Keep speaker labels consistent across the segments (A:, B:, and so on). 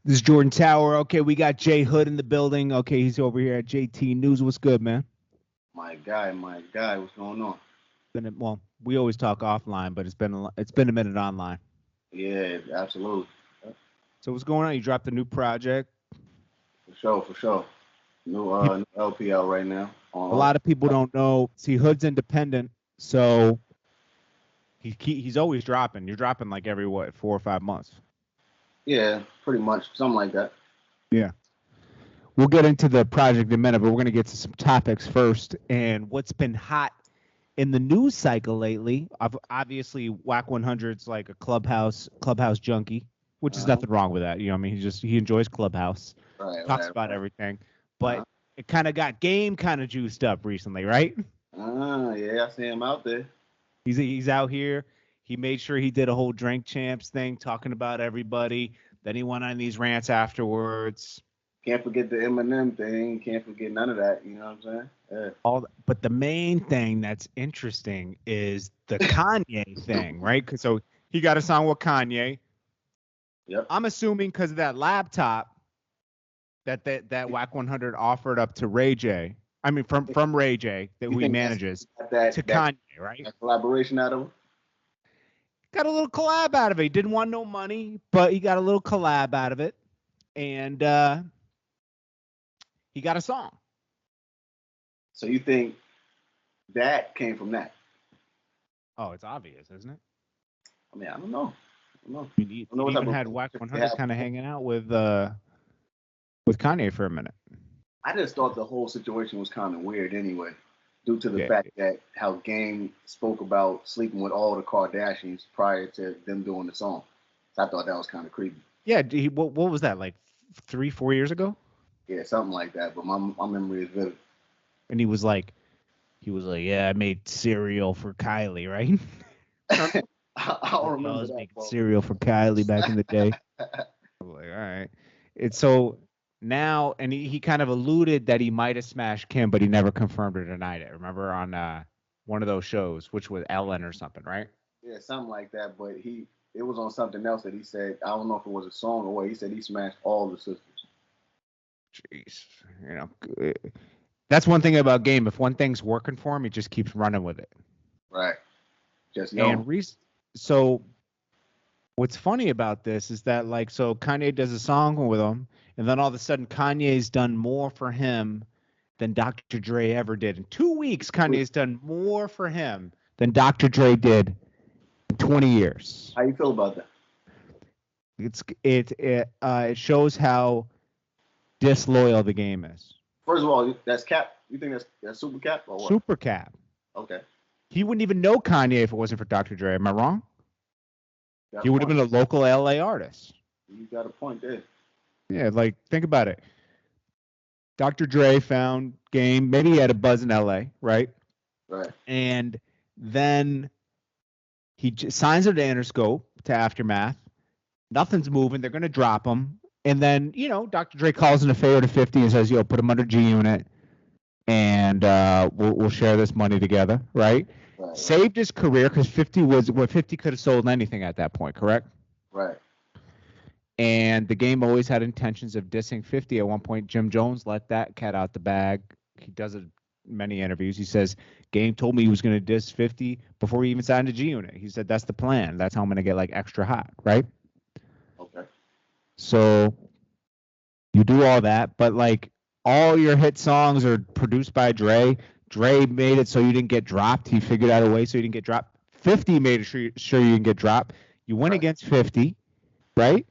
A: This is Jordan Tower. Okay, we got Jay Hood in the building. Okay, he's over here at JT News. What's good, man?
B: My guy, what's going on?
A: Well, we always talk offline, but it's been a minute online.
B: Yeah, absolutely.
A: So what's going on? You dropped a new project.
B: For sure. New LP out right now.
A: A lot of people don't know. See, Hood's independent, so he's always dropping. You're dropping like every 4 or 5 months.
B: Yeah, pretty much something like that.
A: Yeah. We'll get into the project in a minute, but we're going to get to some topics first. And what's been hot in the news cycle lately, obviously, Whack 100's like a clubhouse junkie, which is nothing wrong with that. You know, I mean, he enjoys Clubhouse, talks about everything. But it kind of got Game kind of juiced up recently, right?
B: Yeah, I see him out there.
A: He's out here. He made sure he did a whole Drink Champs thing, talking about everybody. Then he went on these rants afterwards.
B: Can't forget the Eminem thing. Can't forget none of that. You know what I'm saying?
A: Yeah. But the main thing that's interesting is the Kanye thing, right? So he got a song with Kanye.
B: Yep.
A: I'm assuming because of that laptop that Whack 100 offered up to Ray J. I mean, from Ray J, who he manages, to Kanye, right?
B: That collaboration out of him?
A: Got a little collab out of it. He didn't want no money, but he got a little collab out of it. And he got a song.
B: So you think that came from that?
A: Oh, it's obvious, isn't it?
B: I mean, I don't know.
A: You even had Whack 100 kind of hanging out with Kanye for a minute.
B: I just thought the whole situation was kind of weird anyway, due to the fact that how Game spoke about sleeping with all the Kardashians prior to them doing the song. So I thought that was kind of creepy.
A: Yeah, what was that, like 3-4 years ago?
B: Yeah, something like that. But my memory is vivid.
A: And he was like, yeah, I made cereal for Kylie, right?
B: I don't remember.
A: I was making cereal for Kylie back in the day. I was like, all right. It's so now, and he kind of alluded that he might have smashed Kim, but he never confirmed or denied it. Remember on one of those shows, which was Ellen or something, right?
B: Yeah, something like that. But it was on something else that he said. I don't know if it was a song or what. He said he smashed all the sisters.
A: Jeez, you know, that's one thing about Game. If one thing's working for him, he just keeps running with it.
B: Right. Just
A: so what's funny about this is that, like, so Kanye does a song with him, and then all of a sudden Kanye's done more for him than Dr. Dre ever did. In 2 weeks, Kanye's done more for him than Dr. Dre did in 20 years.
B: How you feel about that?
A: It shows how disloyal the Game is.
B: First of all, that's cap. You think that's super cap or what?
A: Super cap.
B: Okay.
A: He wouldn't even know Kanye if it wasn't for Dr. Dre. Am I wrong? He would have been a local LA artist.
B: You got a point there.
A: Yeah, like, think about it. Dr. Dre found Game. Maybe he had a buzz in LA, right?
B: Right.
A: And then he signs her to Interscope, to Aftermath. Nothing's moving. They're going to drop him. And then, you know, Dr. Dre calls in a favor to 50 and says, yo, put him under G Unit. And we'll share this money together, right? Saved his career because 50 could have sold anything at that point, correct?
B: Right.
A: And the Game always had intentions of dissing 50. At one point, Jim Jones let that cat out the bag. He does it in many interviews. He says, Game told me he was going to diss 50 before he even signed to G Unit. He said, that's the plan. That's how I'm going to get, like, extra hot, right?
B: Okay.
A: So you do all that, but, like, all your hit songs are produced by Dre. Dre made it so you didn't get dropped. He figured out a way so you didn't get dropped. 50 made sure you didn't get dropped. You went against 50, right?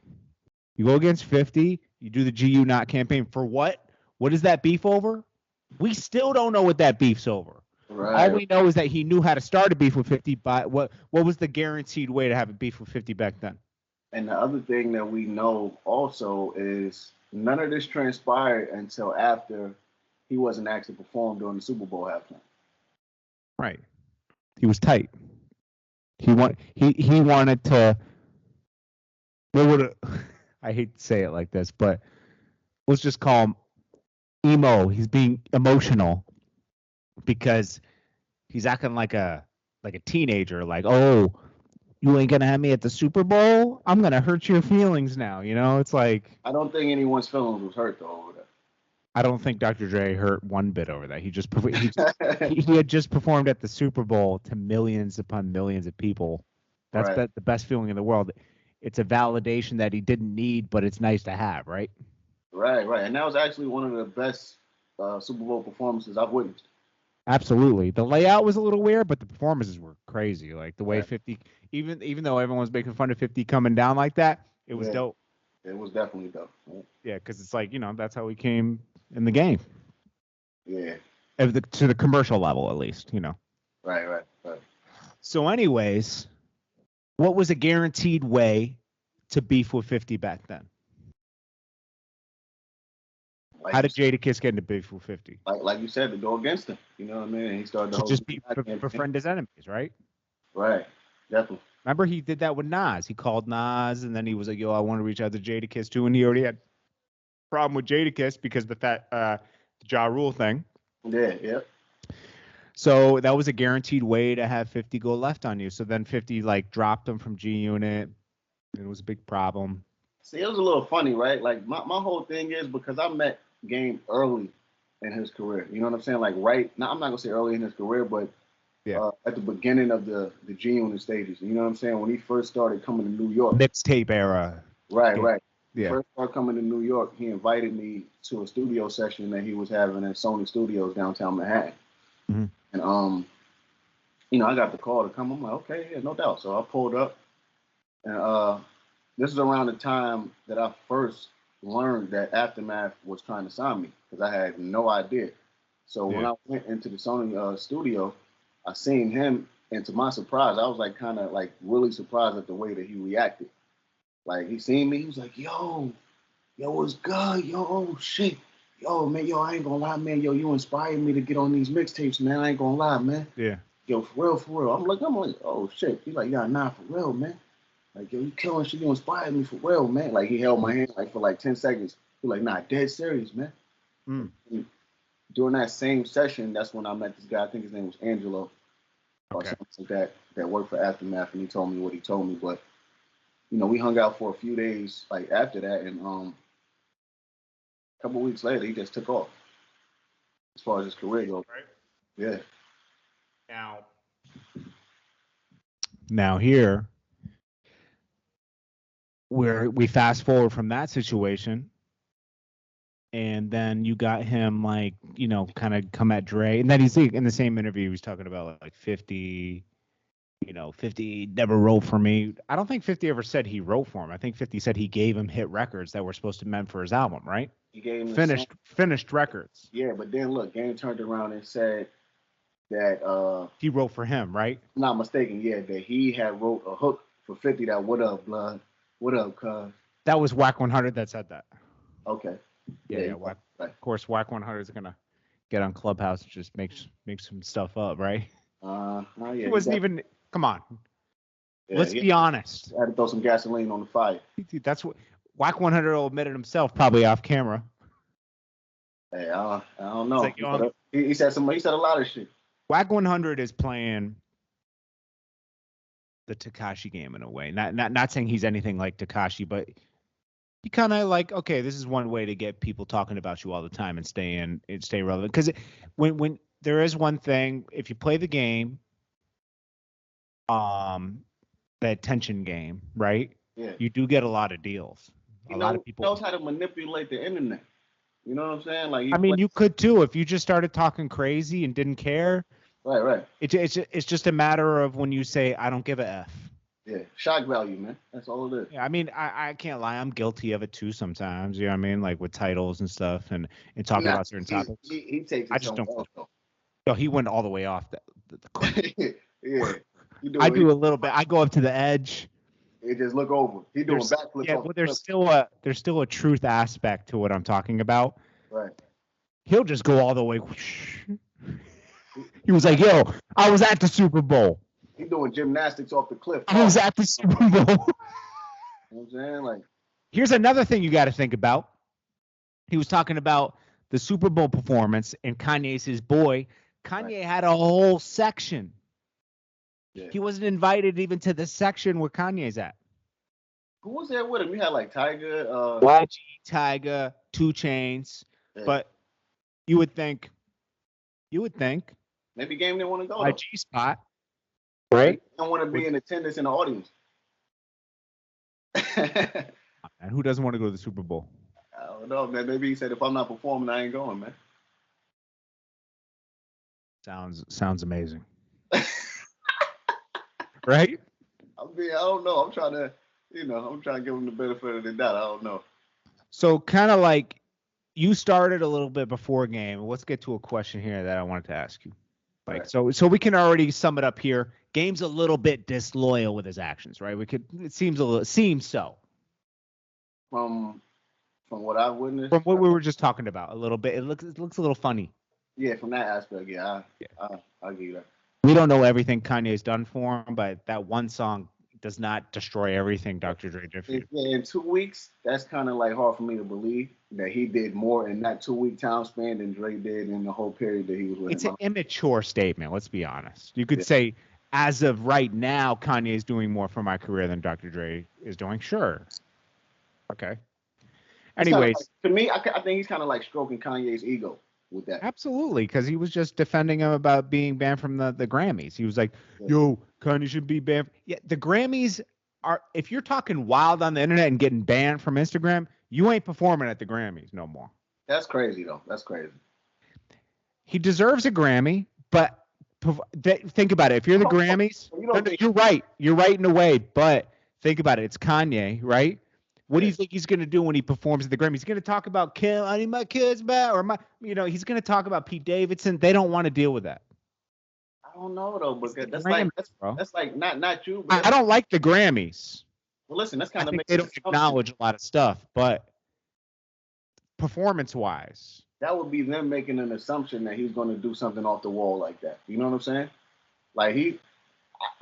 A: You go against 50. You do the GU Not campaign. For what? What is that beef over? We still don't know what that beef's over.
B: Right.
A: All we know is that he knew how to start a beef with 50. But what was the guaranteed way to have a beef with 50 back then?
B: And the other thing that we know also is none of this transpired until after he wasn't actually performed during the Super Bowl halftime.
A: Right. He was tight. He wanted to. What would I hate to say it like this, but let's just call him emo. He's being emotional because he's acting like a teenager. Like, oh, you ain't gonna have me at the Super Bowl. I'm gonna hurt your feelings now. It's like
B: I don't think anyone's feelings was hurt though over
A: I don't think Dr. Dre hurt one bit over that.
B: that.
A: He had just performed at the Super Bowl to millions upon millions of people. That's
B: Right.
A: the best feeling in the world. It's a validation that he didn't need, but it's nice to have, right?
B: Right, right. And that was actually one of the best Super Bowl performances I've witnessed.
A: Absolutely. The layout was a little weird, but the performances were crazy. Like the way
B: Right.
A: 50, even though everyone's making fun of 50 coming down like that, it was
B: Yeah,
A: dope.
B: it was definitely dope.
A: Yeah, because it's like, that's how we came in the game.
B: Yeah.
A: To the commercial level, at least,
B: Right, right, right.
A: So, anyways, what was a guaranteed way to beef with 50 back then?
B: Like
A: How did Jadakiss get into beef with 50?
B: Like you said, to go against him. You know what I mean? And he started the
A: To
B: whole
A: just befriend his enemies, right?
B: Right. Definitely.
A: Remember, he did that with Nas. He called Nas, and then he was like, "Yo, I want to reach out to Jadakiss too," and he already had a problem with Jadakiss because of the Ja Rule thing.
B: Yeah, yeah.
A: So that was a guaranteed way to have 50 go left on you. So then 50 like dropped him from G Unit. It was a big problem.
B: See, it was a little funny, right? Like my whole thing is because I met Game early in his career. You know what I'm saying? Like now I'm not gonna say early in his career, but
A: Yeah.
B: at the beginning of the G Unit stages. You know what I'm saying? When he first started coming to New York.
A: Mixtape era.
B: Right, right.
A: Yeah.
B: First started coming to New York, he invited me to a studio session that he was having at Sony Studios downtown Manhattan.
A: Mm-hmm.
B: And I got the call to come. I'm like, okay, yeah, no doubt. So I pulled up, and this is around the time that I first learned that Aftermath was trying to sign me because I had no idea. So when I went into the Sony studio, I seen him, and to my surprise, I was like kind of like really surprised at the way that he reacted. Like he seen me, he was like, yo, what's good? Yo, oh shit. Yo, man, yo, I ain't gonna lie, man. Yo, you inspired me to get on these mixtapes, man. I ain't gonna lie, man.
A: Yeah.
B: Yo, for real, for real. I'm like, oh shit. He's like, yeah, nah, for real, man. Like, yo, you killing shit, you inspired me for real, man. Like he held my hand like for like 10 seconds. He's like, nah, dead serious, man.
A: Mm.
B: During that same session, that's when I met this guy. I think his name was Angelo or something like that worked for Aftermath, and he told me what he told me. But we hung out for a few days like after that, and a couple weeks later, he just took off as far as his career goes.
A: Right.
B: Yeah.
A: Now here, where we fast forward from that situation, and then you got him like, kind of come at Dre, and then he's in the same interview, he was talking about like 50. 50 never wrote for me. I don't think 50 ever said he wrote for him. I think 50 said he gave him hit records that were supposed to be meant for his album, right?
B: He gave him
A: finished records.
B: Yeah, but then look, Game turned around and said that
A: he wrote for him, right?
B: I'm not mistaken, yeah, that he had wrote a hook for 50 that what up, blood? What up, cuz?
A: That was Whack 100 that said that.
B: Okay.
A: Yeah, Whack. Right. Of course, Whack 100 is gonna get on Clubhouse and just make some stuff up, right?
B: Yeah,
A: he wasn't even. Come on. Yeah, let's be honest.
B: I had to throw some gasoline on the fire.
A: That's what Whack 100 will admit it himself, probably off camera.
B: Hey, I don't know.
A: Like,
B: he said a lot of shit.
A: Whack 100 is playing the Tekashi game in a way. Not saying he's anything like Tekashi, but he kind of like, okay, this is one way to get people talking about you all the time and stay relevant. Because when there is one thing, if you play the game, the attention game, right?
B: Yeah.
A: You do get a lot of deals. A lot of people
B: knows how to manipulate the internet. You know what I'm saying? Like,
A: you could too if you just started talking crazy and didn't care.
B: Right.
A: It's just a matter of when you say I don't give a F.
B: Yeah, shock value, man. That's all it is.
A: Yeah, I can't lie. I'm guilty of it too sometimes. You know what I mean? Like with titles and stuff and talking about certain topics.
B: He takes it.
A: I just don't. No, he went all the way off the
B: yeah.
A: I do a little bit. I go up to the edge.
B: It just look over. He doing backflips.
A: Yeah, but there's still a truth aspect to what I'm talking about.
B: Right.
A: He'll just go all the way. He was like, "Yo, I was at the Super Bowl."
B: He doing gymnastics off the cliff.
A: I was at the Super Bowl.
B: You know what I'm saying? Like,
A: here's another thing you got to think about. He was talking about the Super Bowl performance, and Kanye's his boy. Kanye had a whole section
B: Yeah.
A: He wasn't invited even to the section where Kanye's at.
B: Who was there with him? You had like Tiger,
A: YG, Tiger, 2 Chainz,
B: yeah.
A: but you would think
B: Maybe Game didn't want to go though.
A: YG spot, right?
B: Don't want to be in attendance in the audience.
A: And who doesn't want to go to the Super Bowl?
B: I don't know, man. Maybe he said, if I'm not performing, I ain't going, man.
A: Sounds amazing. Right?
B: I don't know. I'm trying to give him the benefit of the doubt. I don't know.
A: So kind of like you started a little bit before game. Let's get to a question here that I wanted to ask you. Like, right. So we can already sum it up here. Game's a little bit disloyal with his actions, right? It seems so.
B: From what I've witnessed.
A: From what we were just talking about a little bit. It looks a little funny.
B: Yeah, from that aspect, yeah. I'll give you that.
A: We don't know everything Kanye's done for him, but that one song does not destroy everything Dr. Dre did for you.
B: In 2 weeks, that's kind of like hard for me to believe that he did more in that 2-week time span than Dre did in the whole period that he was with him.
A: It's an immature statement, let's be honest. You could say, as of right now, Kanye is doing more for my career than Dr. Dre is doing. Sure. Okay. Anyways.
B: To me, I think he's kind of like stroking Kanye's ego with that.
A: Absolutely, because he was just defending him about being banned from the Grammys. He was like, yo, Kanye should be banned. Yeah, the Grammys are, if you're talking wild on the internet and getting banned from Instagram, you ain't performing at the Grammys no more.
B: That's crazy, though. That's crazy.
A: He deserves a Grammy, but think about it. If you're the Grammys, you're right. You're right in a way, but think about it. It's Kanye, right? What do you think he's going to do when he performs at the Grammys? He's going to talk about Kim, I need my kids back, or he's going to talk about Pete Davidson. They don't want to deal with that.
B: I don't know though, because that's like not you.
A: I don't like the Grammys.
B: Well, listen, that's kind of
A: they don't acknowledge a lot of stuff, but performance-wise,
B: that would be them making an assumption that he's going to do something off the wall like that. You know what I'm saying? Like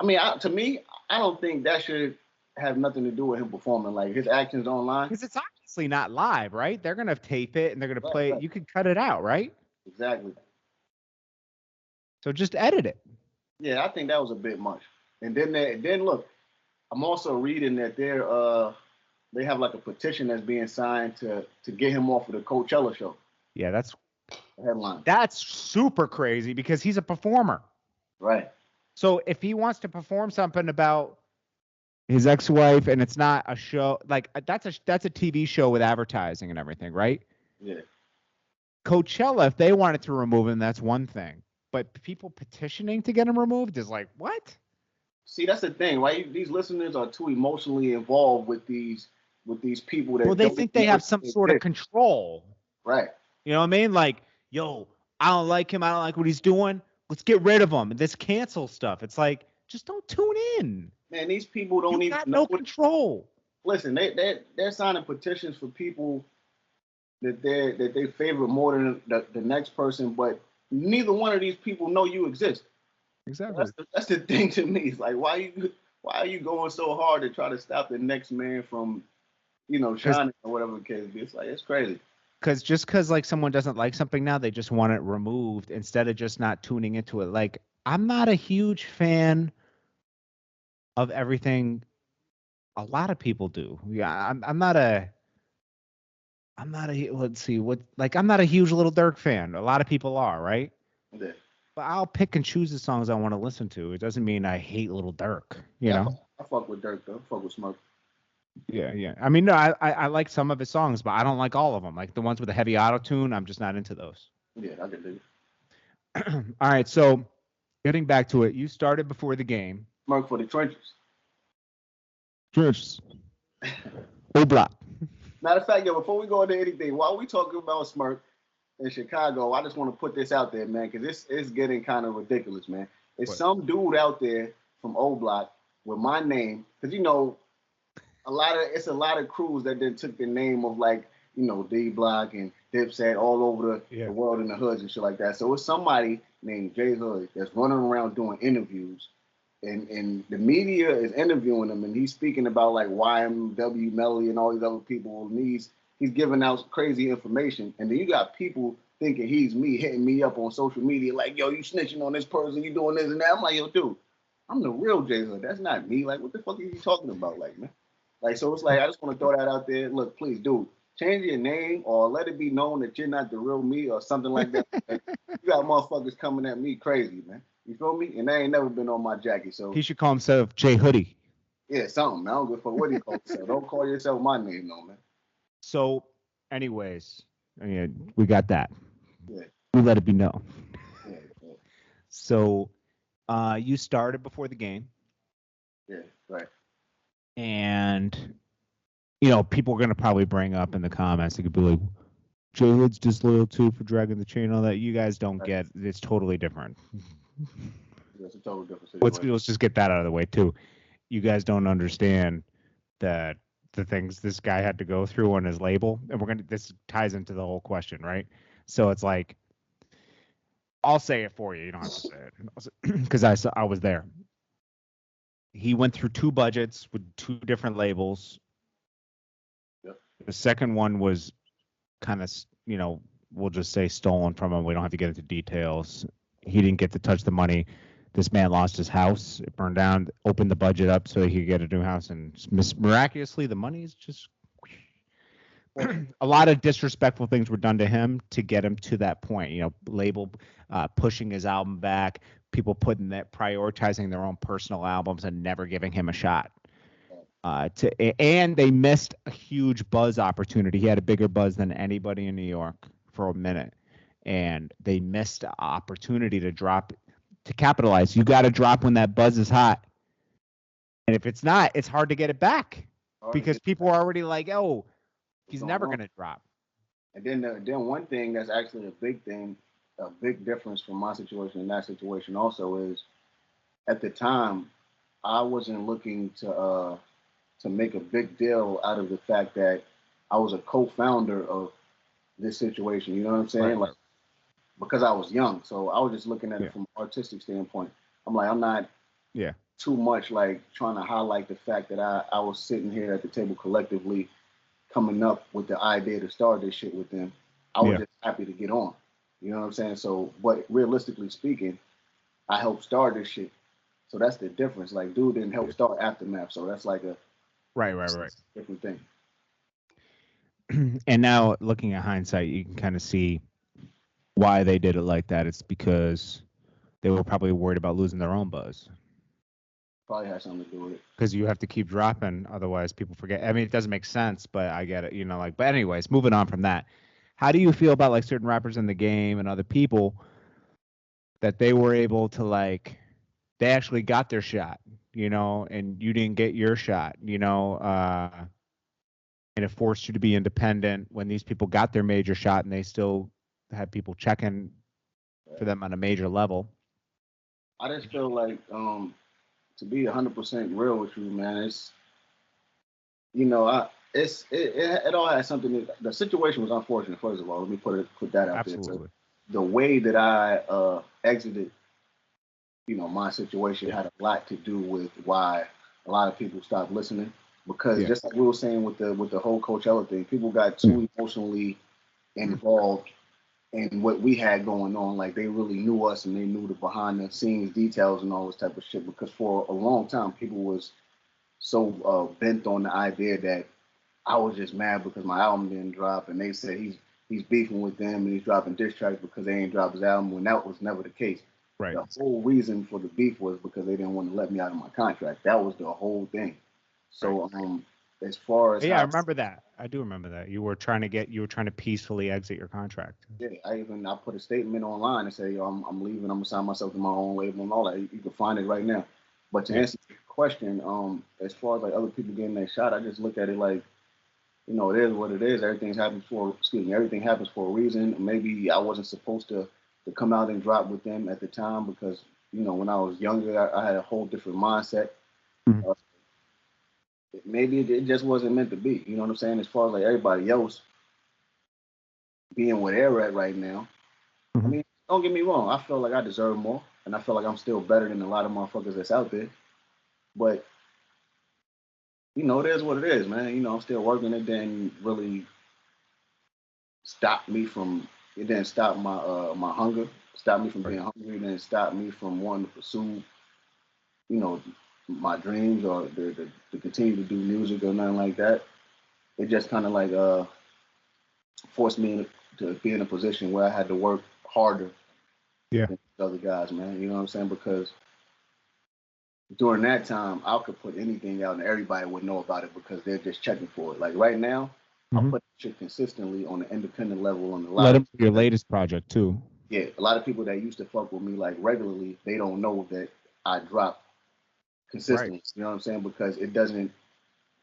B: to me, I don't think that should have nothing to do with him performing. Like his actions online,
A: because it's obviously not live, right? They're gonna tape it and they're gonna play it. You can cut it out, right?
B: Exactly.
A: So just edit it.
B: Yeah, I think that was a bit much. And then look, I'm also reading that they have like a petition that's being signed to get him off of the Coachella show.
A: Yeah, that's
B: the headline.
A: That's super crazy because he's a performer.
B: Right.
A: So if he wants to perform something about his ex-wife and it's not a show, like that's a TV show with advertising and everything, right?
B: Yeah.
A: Coachella, if they wanted to remove him, that's one thing. But people petitioning to get him removed is like, what?
B: See, that's the thing, right? These listeners are too emotionally involved with these people that.
A: Well, they think they have some sort of control.
B: Right.
A: You know what I mean? Like, yo, I don't like him. I don't like what he's doing. Let's get rid of him. This cancel stuff. It's like, just don't tune in.
B: Man, these people don't even
A: got no control.
B: Listen, they're signing petitions for people that they favor more than the next person, but neither one of these people know you exist.
A: Exactly.
B: That's the thing to me. It's like, why are you going so hard to try to stop the next man from, shining or whatever the case be? It's like, it's crazy.
A: Because like someone doesn't like something now, they just want it removed instead of just not tuning into it. Like, I'm not a huge fan of everything a lot of people do. Yeah, I'm not a let's see what, like, I'm not a huge Little Durk fan. A lot of people are, right?
B: Yeah.
A: But I'll pick and choose the songs I want to listen to. It doesn't mean I hate Little Durk, you know?
B: I fuck with Durk though. I fuck with Smoke.
A: Yeah. I mean, no, I like some of his songs, but I don't like all of them. Like the ones with the heavy auto-tune, I'm just not into those.
B: Yeah, I can do
A: it. All right, so getting back to it, you started before the game.
B: Smoke for the trenches.
A: Trenches. Block.
B: Matter of fact, before we go into anything, while we talking about Smirk in Chicago, I just want to put this out there, man, because it's getting kind of ridiculous, man. It's some dude out there from O Block with my name, because it's a lot of crews that then took the name of D Block and Dipset all over the world in the hoods and shit like that. So it's somebody named Jay Hood that's running around doing interviews. And the media is interviewing him, and he's speaking about like YMW Melly and all these other people. And he's giving out crazy information. And then you got people thinking he's me, hitting me up on social media like, yo, you snitching on this person, you doing this and that. I'm like, yo, dude, I'm the real J Hood. That's not me. Like, what the fuck are you talking about, like, man? Like, so it's like I just want to throw that out there. Look, please, dude, change your name or let it be known that you're not the real me or something like that. Like, you got motherfuckers coming at me crazy, man. You feel me? And they ain't never been on my jacket. So
A: he should call himself J Hoodie.
B: yeah, something. Man. I don't give a fuck what you call yourself. Don't call yourself my name, no, man.
A: So, anyways, we got that.
B: Yeah.
A: We let it be known.
B: Yeah. Yeah.
A: So, you started before the game.
B: Yeah. Right.
A: And, people are going to probably bring up in the comments, they could be like, J Hood's disloyal too for dragging the chain, all that. You guys don't get, it's totally different.
B: It's a totally different situation.
A: Let's just get that out of the way too. You guys don't understand that the things this guy had to go through on his label, and this ties into the whole question, right? So it's like, I'll say it for you. You don't have to say it because I was there. He went through 2 budgets with 2 different labels.
B: Yep.
A: The second one was kind of, we'll just say stolen from him. We don't have to get into details. He didn't get to touch the money. This man lost his house. It burned down, opened the budget up so he could get a new house. And miraculously, the money is just a lot of disrespectful things were done to him to get him to that point. Label pushing his album back, people prioritizing their own personal albums and never giving him a shot. And they missed a huge buzz opportunity. He had a bigger buzz than anybody in New York for a minute, and they missed the opportunity to drop, to capitalize. You got to drop when that buzz is hot, and if it's not, it's hard to get it back because people are already like, "Oh, he's never going to drop."
B: And then one thing that's actually a big difference from my situation and that situation also is, at the time, I wasn't looking to make a big deal out of the fact that I was a co-founder of this situation. You know what I'm saying?
A: Right.
B: Like, because I was young, so I was just looking at it from an artistic standpoint. I'm not too much like trying to highlight the fact that I was sitting here at the table collectively coming up with the idea to start this shit with them. I was just happy to get on. You know what I'm saying? So, but realistically speaking, I helped start this shit. So that's the difference. Like, dude didn't help start Aftermath, so that's like a
A: right
B: different thing.
A: And now, looking at hindsight, you can kind of see why they did it like that. It's because they were probably worried about losing their own buzz.
B: Probably has something to do with it.
A: Because you have to keep dropping, otherwise people forget. I mean, it doesn't make sense, but I get it. But anyways, moving on from that. How do you feel about like certain rappers in the game and other people that they were able to they actually got their shot, and you didn't get your shot, and it forced you to be independent when these people got their major shot and they still had people checking for them on a major level?
B: I just feel like, to be 100% real with you, man, it's, it all has something. The situation was unfortunate. First of all, let me put that out there. So the way that I exited, my situation had a lot to do with why a lot of people stopped listening. Because just like we were saying with the whole Coachella thing, people got too emotionally involved in what we had going on. Like, they really knew us and they knew the behind the scenes details and all this type of shit. Because for a long time, people was so bent on the idea that I was just mad because my album didn't drop, and they said he's beefing with them and he's dropping diss tracks because they ain't dropped his album, when that was never the case.
A: Right.
B: The whole reason for the beef was because they didn't want to let me out of my contract. That was the whole thing. So as far as
A: I remember that. I do remember that. You were trying to peacefully exit your contract.
B: Yeah, I put a statement online and say, I'm leaving. I'm gonna sign myself to my own label and all that. You can find it right now. But to answer your question, as far as like other people getting their shot, I just look at it like, it is what it is. Everything happens for a reason. Maybe I wasn't supposed to come out and drop with them at the time because, when I was younger, I had a whole different mindset.
A: Mm-hmm.
B: Maybe it just wasn't meant to be. You know what I'm saying? As far as like everybody else being where they're at right now.
A: Mm-hmm.
B: I mean, don't get me wrong. I feel like I deserve more, and I feel like I'm still better than a lot of motherfuckers that's out there. But it is what it is, man. I'm still working. It didn't really stop me from. It didn't stop my my hunger. Stop me from being hungry. It didn't stop me from wanting to pursue you know, my dreams or to continue to do music or nothing like that. It just kind of like forced me to be in a position where I had to work harder
A: Yeah.
B: than the other guys, man. You know what I'm saying? Because during that time, I could put anything out and everybody would know about it because they're just checking for it. Like right now, I
A: Mm-hmm.
B: put shit consistently on the independent level on a lot
A: Let
B: of
A: him your latest project too.
B: yeah, a lot of people that used to fuck with me like regularly, they don't know that I drop
A: Right.
B: consistently. You know what I'm saying? Because it doesn't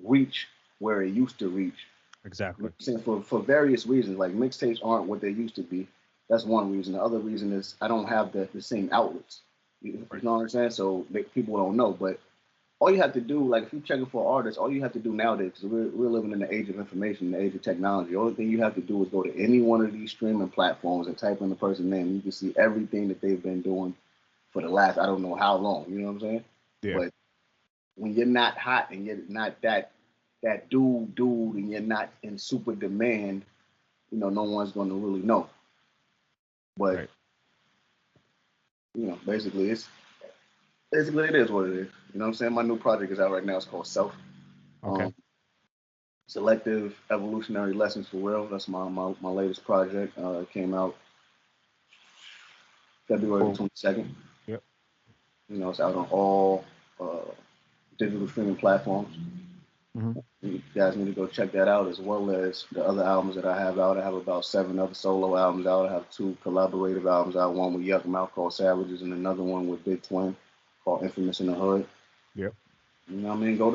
B: reach where it used to reach. You know
A: Exactly.
B: what I'm saying? For various reasons, like mixtapes aren't what they used to be. That's one reason. The other reason is I don't have the same outlets. You
A: Right.
B: know what I'm saying? So people don't know. But all you have to do, like if you're checking for artists, all you have to do nowadays, because we're living in the age of information, the age of technology. The only thing you have to do is go to any one of these streaming platforms and type in the person's name. You can see everything that they've been doing for the last I don't know how long. You know what I'm saying?
A: Yeah.
B: But when you're not hot and you're not that dude and you're not in super demand, you know, no one's going to really know. But
A: Right.
B: you know, basically it is what it is. You know what I'm saying? My new project is out right now. It's called Self.
A: Okay.
B: Selective Evolutionary Lessons for Real. That's my latest project. It came out February
A: Cool.
B: 22nd.
A: Yep.
B: You know, it's out on all uh, digital streaming platforms.
A: Mm-hmm.
B: You guys need to go check that out as well as the other albums that I have out. I have about 7 other solo albums out. I have 2 collaborative albums out. One with Yuck Mouth called Savages and another one with Big Twin called Infamous in the Hood.
A: Yep.
B: You know what I mean? Go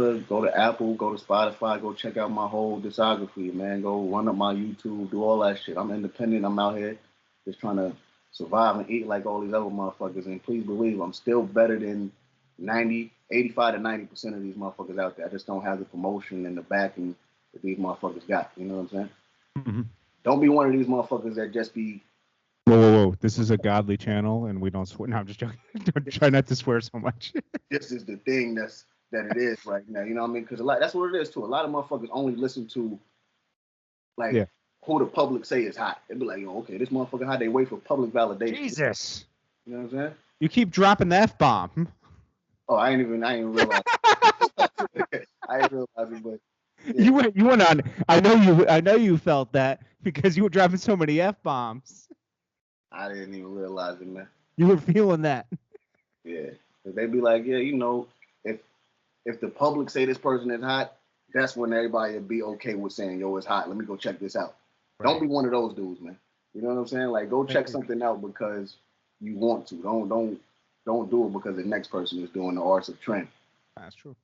B: to Apple, go to Spotify, go check out my whole discography, man. Go run up my YouTube, do all that shit. I'm independent. I'm out here just trying to survive and eat like all these other motherfuckers. And please believe I'm still better than 90, 85 to 90% of these motherfuckers out there. I just don't have the promotion and the backing that these motherfuckers got. You know what I'm saying?
A: Mm-hmm.
B: Don't be one of these motherfuckers that just be
A: Whoa. This is a godly channel, and we don't swear. No, I'm just joking. Try not to swear so much.
B: this is the thing that it is right now. You know what I mean? Because a lot that's what it is too. A lot of motherfuckers only listen to like
A: Yeah.
B: who the public say is hot. They'd be like, yo, okay, this motherfucker hot. They wait for public validation.
A: Jesus.
B: You know what I'm saying?
A: You keep dropping the F bomb.
B: Oh, I ain't even realize. I ain't realize it, but yeah,
A: You went on. I know you felt that because you were dropping so many F bombs.
B: I didn't even realize it, man.
A: You were feeling that.
B: Yeah, cause they be like, yeah, you know, if if the public say this person is hot, that's when everybody would be okay with saying, yo, it's hot. Let me go check this out. Don't
A: Right.
B: be one of those dudes, man. You know what I'm saying? Like, go check something out because you want to. Don't do it because the next person is doing the arts of trend.
A: That's true.